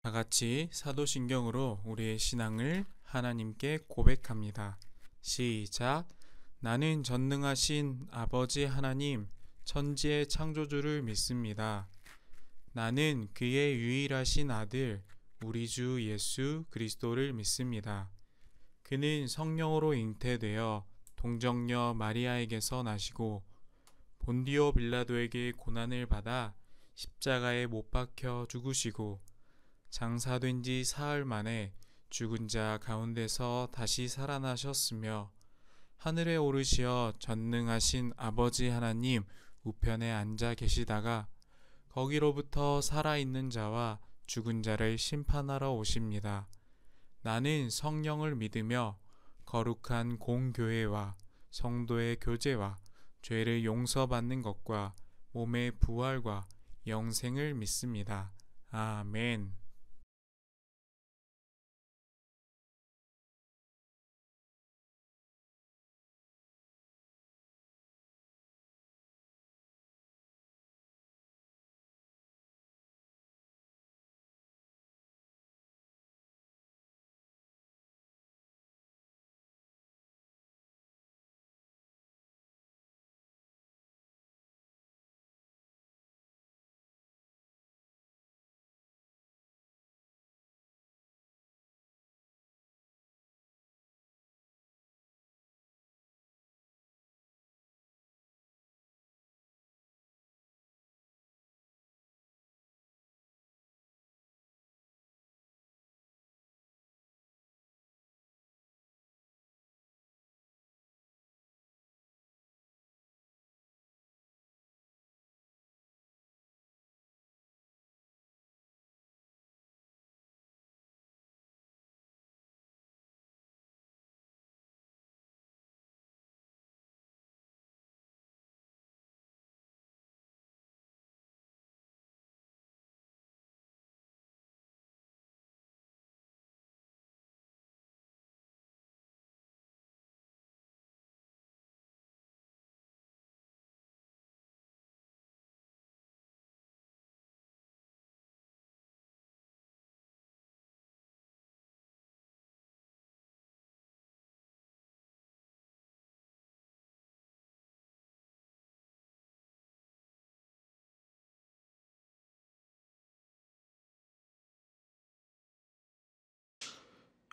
다 같이 사도신경으로 우리의 신앙을 하나님께 고백합니다. 시작. 나는 전능하신 아버지 하나님, 천지의 창조주를 믿습니다. 나는 그의 유일하신 아들, 우리 주 예수 그리스도를 믿습니다. 그는 성령으로 잉태되어 동정녀 마리아에게서 나시고 본디오 빌라도에게 고난을 받아 십자가에 못 박혀 죽으시고 장사된 지 사흘 만에 죽은 자 가운데서 다시 살아나셨으며 하늘에 오르시어 전능하신 아버지 하나님 우편에 앉아 계시다가 거기로부터 살아있는 자와 죽은 자를 심판하러 오십니다. 나는 성령을 믿으며 거룩한 공교회와 성도의 교제와 죄를 용서받는 것과 몸의 부활과 영생을 믿습니다. 아멘.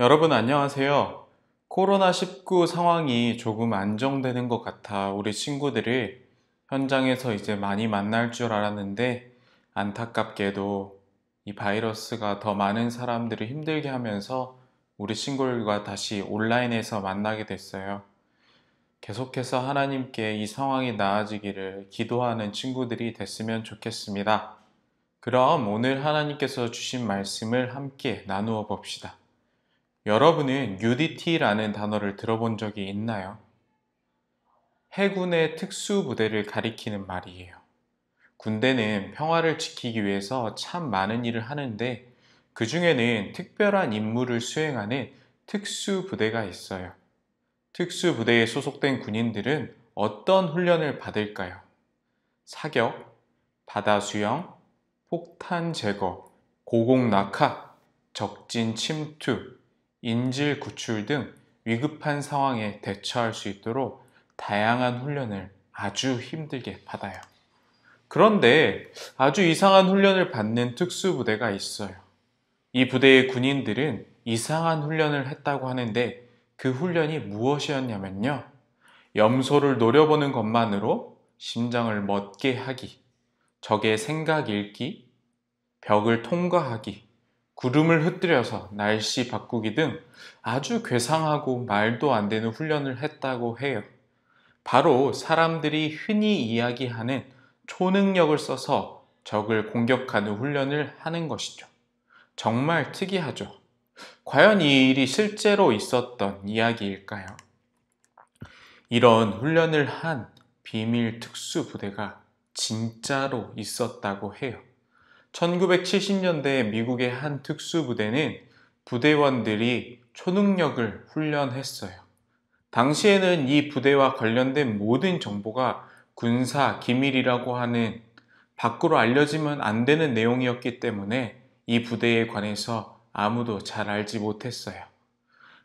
여러분 안녕하세요. 코로나19 상황이 조금 안정되는 것 같아 우리 친구들이 현장에서 이제 많이 만날 줄 알았는데 안타깝게도 이 바이러스가 더 많은 사람들을 힘들게 하면서 우리 친구들과 다시 온라인에서 만나게 됐어요. 계속해서 하나님께 이 상황이 나아지기를 기도하는 친구들이 됐으면 좋겠습니다. 그럼 오늘 하나님께서 주신 말씀을 함께 나누어 봅시다. 여러분은 UDT라는 단어를 들어본 적이 있나요? 해군의 특수부대를 가리키는 말이에요. 군대는 평화를 지키기 위해서 참 많은 일을 하는데 그 중에는 특별한 임무를 수행하는 특수부대가 있어요. 특수부대에 소속된 군인들은 어떤 훈련을 받을까요? 사격, 바다 수영, 폭탄 제거, 고공 낙하, 적진 침투, 인질 구출 등 위급한 상황에 대처할 수 있도록 다양한 훈련을 아주 힘들게 받아요. 그런데 아주 이상한 훈련을 받는 특수부대가 있어요. 이 부대의 군인들은 이상한 훈련을 했다고 하는데 그 훈련이 무엇이었냐면요. 염소를 노려보는 것만으로 심장을 멎게 하기, 적의 생각 읽기, 벽을 통과하기, 구름을 흩뜨려서 날씨 바꾸기 등 아주 괴상하고 말도 안 되는 훈련을 했다고 해요. 바로 사람들이 흔히 이야기하는 초능력을 써서 적을 공격하는 훈련을 하는 것이죠. 정말 특이하죠. 과연 이 일이 실제로 있었던 이야기일까요? 이런 훈련을 한 비밀 특수부대가 진짜로 있었다고 해요. 1970년대 미국의 한 특수부대는 부대원들이 초능력을 훈련했어요. 당시에는 이 부대와 관련된 모든 정보가 군사 기밀이라고 하는 밖으로 알려지면 안 되는 내용이었기 때문에 이 부대에 관해서 아무도 잘 알지 못했어요.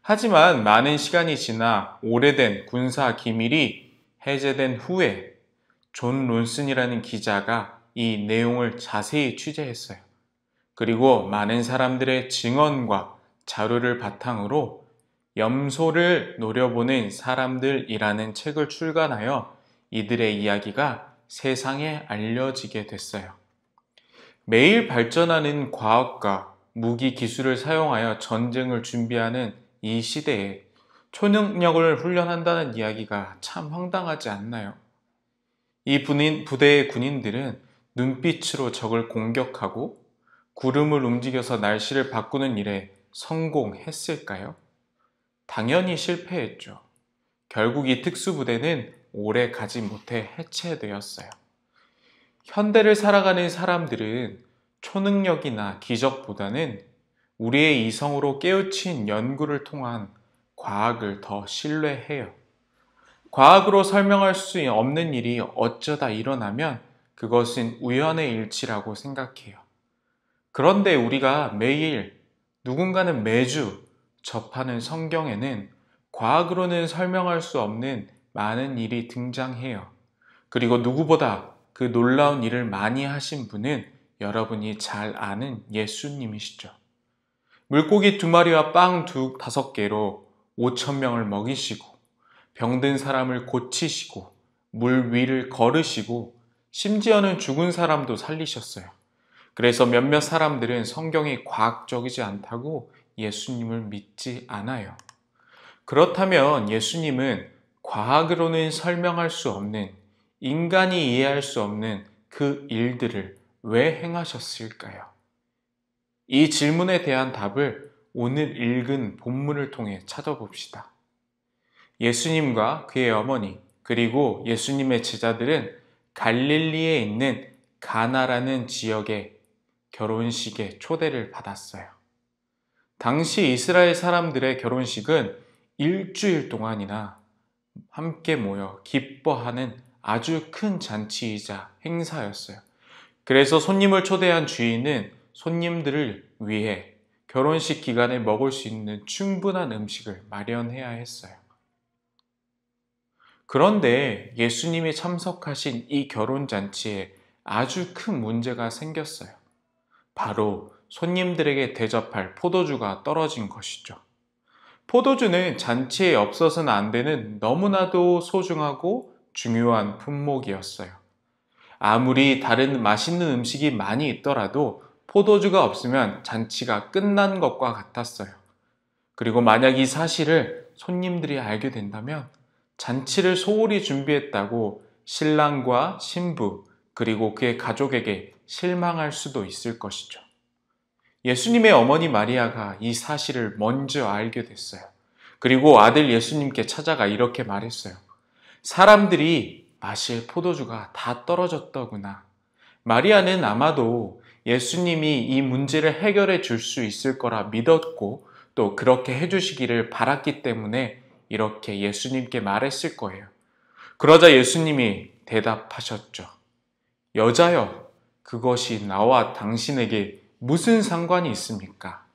하지만 많은 시간이 지나 오래된 군사 기밀이 해제된 후에 존 론슨이라는 기자가 이 내용을 자세히 취재했어요. 그리고 많은 사람들의 증언과 자료를 바탕으로 염소를 노려보는 사람들이라는 책을 출간하여 이들의 이야기가 세상에 알려지게 됐어요. 매일 발전하는 과학과 무기 기술을 사용하여 전쟁을 준비하는 이 시대에 초능력을 훈련한다는 이야기가 참 황당하지 않나요? 이 부대의 군인들은 눈빛으로 적을 공격하고 구름을 움직여서 날씨를 바꾸는 일에 성공했을까요? 당연히 실패했죠. 결국 이 특수부대는 오래 가지 못해 해체되었어요. 현대를 살아가는 사람들은 초능력이나 기적보다는 우리의 이성으로 깨우친 연구를 통한 과학을 더 신뢰해요. 과학으로 설명할 수 없는 일이 어쩌다 일어나면 그것은 우연의 일치라고 생각해요. 그런데 우리가 매일, 누군가는 매주 접하는 성경에는 과학으로는 설명할 수 없는 많은 일이 등장해요. 그리고 누구보다 그 놀라운 일을 많이 하신 분은 여러분이 잘 아는 예수님이시죠. 물고기 2마리와 빵 5개로 5,000명을 먹이시고 병든 사람을 고치시고 물 위를 걸으시고 심지어는 죽은 사람도 살리셨어요. 그래서 몇몇 사람들은 성경이 과학적이지 않다고 예수님을 믿지 않아요. 그렇다면 예수님은 과학으로는 설명할 수 없는, 인간이 이해할 수 없는 그 일들을 왜 행하셨을까요? 이 질문에 대한 답을 오늘 읽은 본문을 통해 찾아봅시다. 예수님과 그의 어머니, 그리고 예수님의 제자들은 갈릴리에 있는 가나라는 지역의 결혼식에 초대를 받았어요. 당시 이스라엘 사람들의 결혼식은 일주일 동안이나 함께 모여 기뻐하는 아주 큰 잔치이자 행사였어요. 그래서 손님을 초대한 주인은 손님들을 위해 결혼식 기간에 먹을 수 있는 충분한 음식을 마련해야 했어요. 그런데 예수님이 참석하신 이 결혼잔치에 아주 큰 문제가 생겼어요. 바로 손님들에게 대접할 포도주가 떨어진 것이죠. 포도주는 잔치에 없어서는 안 되는 너무나도 소중하고 중요한 품목이었어요. 아무리 다른 맛있는 음식이 많이 있더라도 포도주가 없으면 잔치가 끝난 것과 같았어요. 그리고 만약 이 사실을 손님들이 알게 된다면 잔치를 소홀히 준비했다고 신랑과 신부 그리고 그의 가족에게 실망할 수도 있을 것이죠. 예수님의 어머니 마리아가 이 사실을 먼저 알게 됐어요. 그리고 아들 예수님께 찾아가 이렇게 말했어요. 사람들이 마실 포도주가 다 떨어졌더구나. 마리아는 아마도 예수님이 이 문제를 해결해 줄 수 있을 거라 믿었고 또 그렇게 해주시기를 바랐기 때문에 이렇게 예수님께 말했을 거예요. 그러자 예수님이 대답하셨죠. 여자여, 그것이 나와 당신에게 무슨 상관이 있습니까?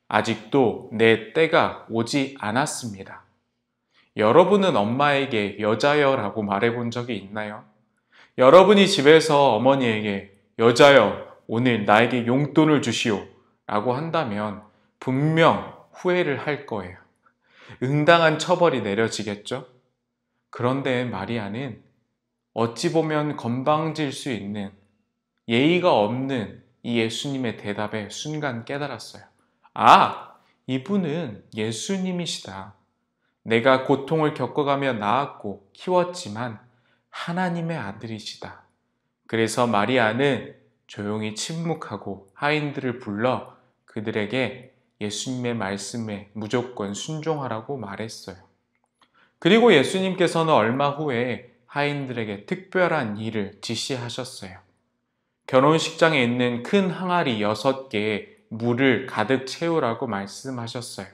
아직도 내 때가 오지 않았습니다. 여러분은 엄마에게 여자여라고 말해본 적이 있나요? 여러분이 집에서 어머니에게 여자여, 오늘 나에게 용돈을 주시오 라고 한다면 분명 후회를 할 거예요. 응당한 처벌이 내려지겠죠? 그런데 마리아는 어찌 보면 건방질 수 있는 예의가 없는 이 예수님의 대답에 순간 깨달았어요. 아, 이분은 예수님이시다. 내가 고통을 겪어가며 낳았고 키웠지만 하나님의 아들이시다. 그래서 마리아는 조용히 침묵하고 하인들을 불러 그들에게 예수님의 말씀에 무조건 순종하라고 말했어요. 그리고 예수님께서는 얼마 후에 하인들에게 특별한 일을 지시하셨어요. 결혼식장에 있는 큰 항아리 6개에 물을 가득 채우라고 말씀하셨어요.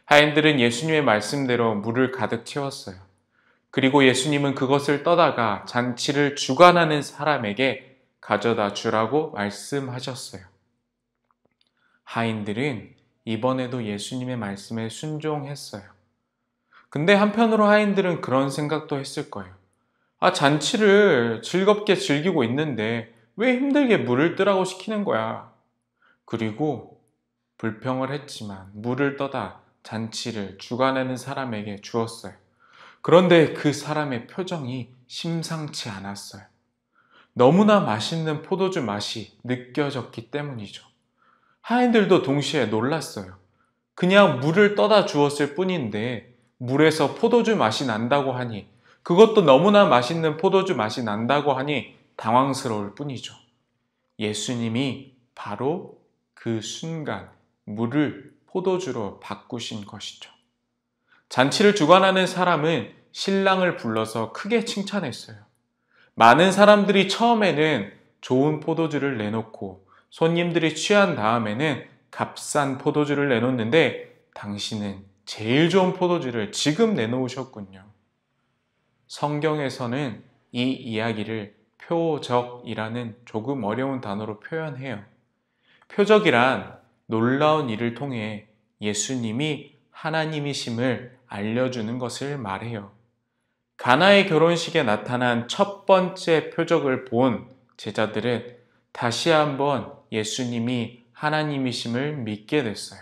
하인들은 예수님의 말씀대로 물을 가득 채웠어요. 그리고 예수님은 그것을 떠다가 잔치를 주관하는 사람에게 가져다 주라고 말씀하셨어요. 하인들은 이번에도 예수님의 말씀에 순종했어요. 근데 한편으로 하인들은 그런 생각도 했을 거예요. 잔치를 즐겁게 즐기고 있는데 왜 힘들게 물을 뜨라고 시키는 거야? 그리고 불평을 했지만 물을 떠다 잔치를 주관하는 사람에게 주었어요. 그런데 그 사람의 표정이 심상치 않았어요. 너무나 맛있는 포도주 맛이 느껴졌기 때문이죠. 하인들도 동시에 놀랐어요. 그냥 물을 떠다 주었을 뿐인데 물에서 포도주 맛이 난다고 하니, 그것도 너무나 맛있는 포도주 맛이 난다고 하니 당황스러울 뿐이죠. 예수님이 바로 그 순간 물을 포도주로 바꾸신 것이죠. 잔치를 주관하는 사람은 신랑을 불러서 크게 칭찬했어요. 많은 사람들이 처음에는 좋은 포도주를 내놓고 손님들이 취한 다음에는 값싼 포도주를 내놓는데 당신은 제일 좋은 포도주를 지금 내놓으셨군요. 성경에서는 이 이야기를 표적이라는 조금 어려운 단어로 표현해요. 표적이란 놀라운 일을 통해 예수님이 하나님이심을 알려주는 것을 말해요. 가나의 결혼식에 나타난 첫 번째 표적을 본 제자들은 다시 한번 예수님이 하나님이심을 믿게 됐어요.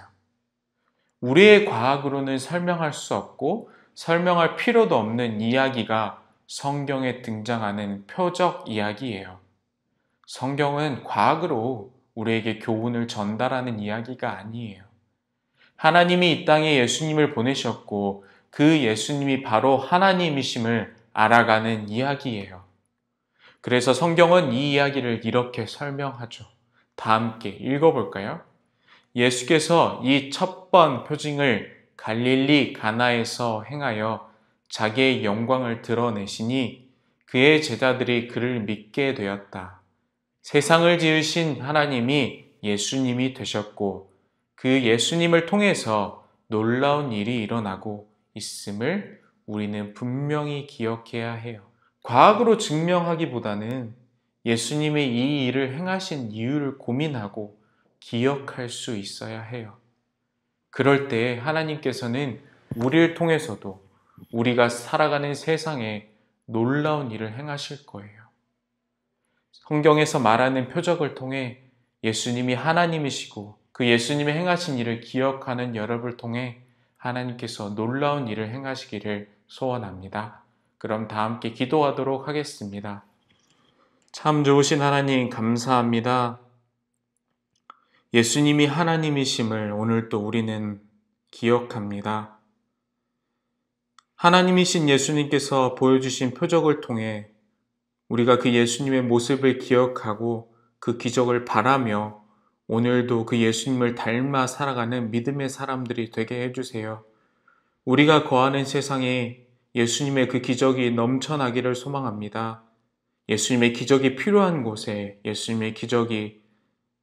우리의 과학으로는 설명할 수 없고 설명할 필요도 없는 이야기가 성경에 등장하는 표적 이야기예요. 성경은 과학으로 우리에게 교훈을 전달하는 이야기가 아니에요. 하나님이 이 땅에 예수님을 보내셨고 그 예수님이 바로 하나님이심을 알아가는 이야기예요. 그래서 성경은 이 이야기를 이렇게 설명하죠. 다 함께 읽어볼까요? 예수께서 이 첫 번 표징을 갈릴리 가나에서 행하여 자기의 영광을 드러내시니 그의 제자들이 그를 믿게 되었다. 세상을 지으신 하나님이 예수님이 되셨고 그 예수님을 통해서 놀라운 일이 일어나고 있음을 우리는 분명히 기억해야 해요. 과학으로 증명하기보다는 예수님이 이 일을 행하신 이유를 고민하고 기억할 수 있어야 해요. 그럴 때 하나님께서는 우리를 통해서도 우리가 살아가는 세상에 놀라운 일을 행하실 거예요. 성경에서 말하는 표적을 통해 예수님이 하나님이시고 그 예수님이 행하신 일을 기억하는 여러분을 통해 하나님께서 놀라운 일을 행하시기를 소원합니다. 그럼 다 함께 기도하도록 하겠습니다. 참 좋으신 하나님 감사합니다. 예수님이 하나님이심을 오늘 또 우리는 기억합니다. 하나님이신 예수님께서 보여주신 표적을 통해 우리가 그 예수님의 모습을 기억하고 그 기적을 바라며 오늘도 그 예수님을 닮아 살아가는 믿음의 사람들이 되게 해주세요. 우리가 거하는 세상에 예수님의 그 기적이 넘쳐나기를 소망합니다. 예수님의 기적이 필요한 곳에 예수님의 기적이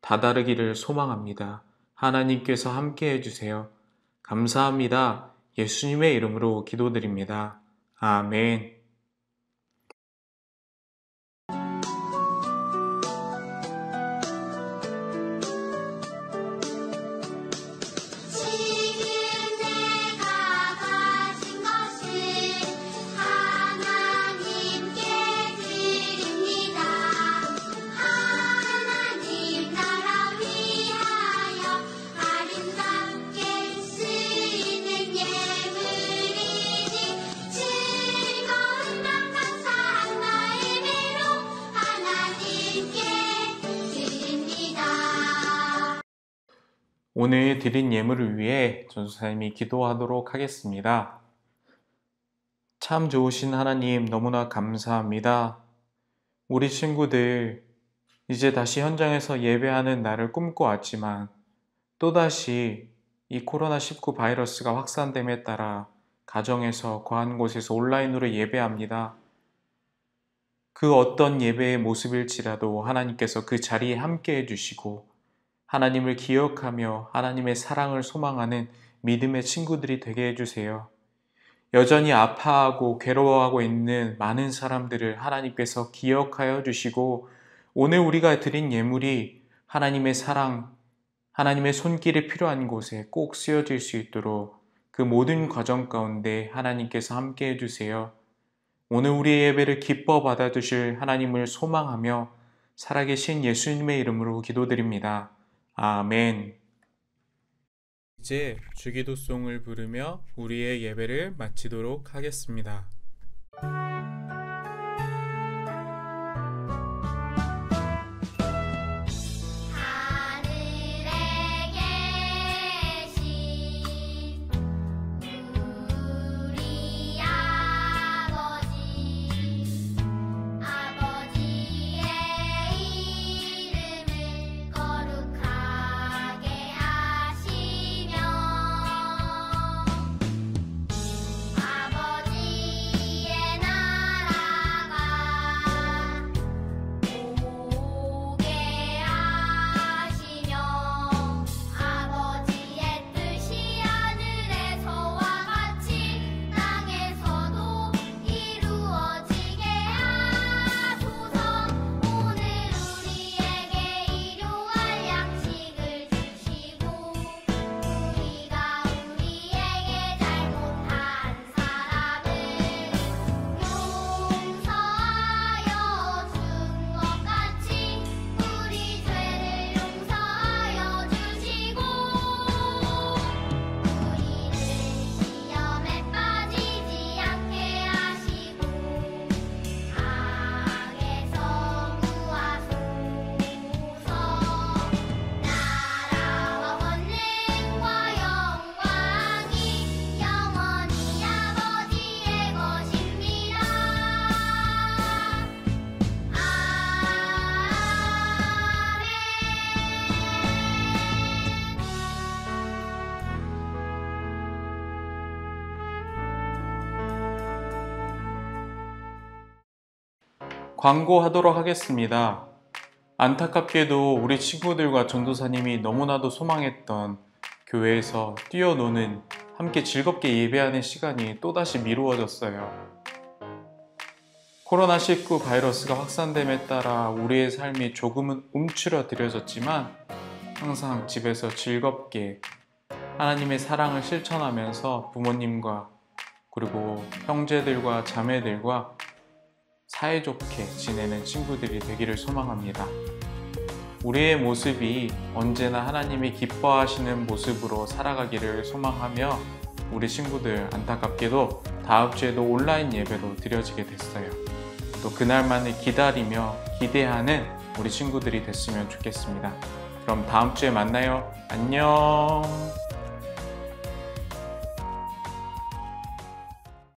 다다르기를 소망합니다. 하나님께서 함께 해주세요. 감사합니다. 예수님의 이름으로 기도드립니다. 아멘. 오늘 드린 예물을 위해 전도사님이 기도하도록 하겠습니다. 참 좋으신 하나님 너무나 감사합니다. 우리 친구들 이제 다시 현장에서 예배하는 날을 꿈꿔왔지만 또다시 이 코로나19 바이러스가 확산됨에 따라 가정에서 거한 곳에서 온라인으로 예배합니다. 그 어떤 예배의 모습일지라도 하나님께서 그 자리에 함께 해주시고 하나님을 기억하며 하나님의 사랑을 소망하는 믿음의 친구들이 되게 해주세요. 여전히 아파하고 괴로워하고 있는 많은 사람들을 하나님께서 기억하여 주시고 오늘 우리가 드린 예물이 하나님의 사랑, 하나님의 손길이 필요한 곳에 꼭 쓰여질 수 있도록 그 모든 과정 가운데 하나님께서 함께 해주세요. 오늘 우리의 예배를 기뻐 받아주실 하나님을 소망하며 살아계신 예수님의 이름으로 기도드립니다. 아멘. 이제 주기도송을 부르며 우리의 예배를 마치도록 하겠습니다. 광고하도록 하겠습니다. 안타깝게도 우리 친구들과 전도사님이 너무나도 소망했던 교회에서 뛰어노는, 함께 즐겁게 예배하는 시간이 또다시 미루어졌어요. 코로나19 바이러스가 확산됨에 따라 우리의 삶이 조금은 움츠러들어졌지만 항상 집에서 즐겁게 하나님의 사랑을 실천하면서 부모님과 그리고 형제들과 자매들과 사이좋게 지내는 친구들이 되기를 소망합니다. 우리의 모습이 언제나 하나님이 기뻐하시는 모습으로 살아가기를 소망하며 우리 친구들 안타깝게도 다음 주에도 온라인 예배로 드려지게 됐어요. 또 그날만을 기다리며 기대하는 우리 친구들이 됐으면 좋겠습니다. 그럼 다음 주에 만나요. 안녕.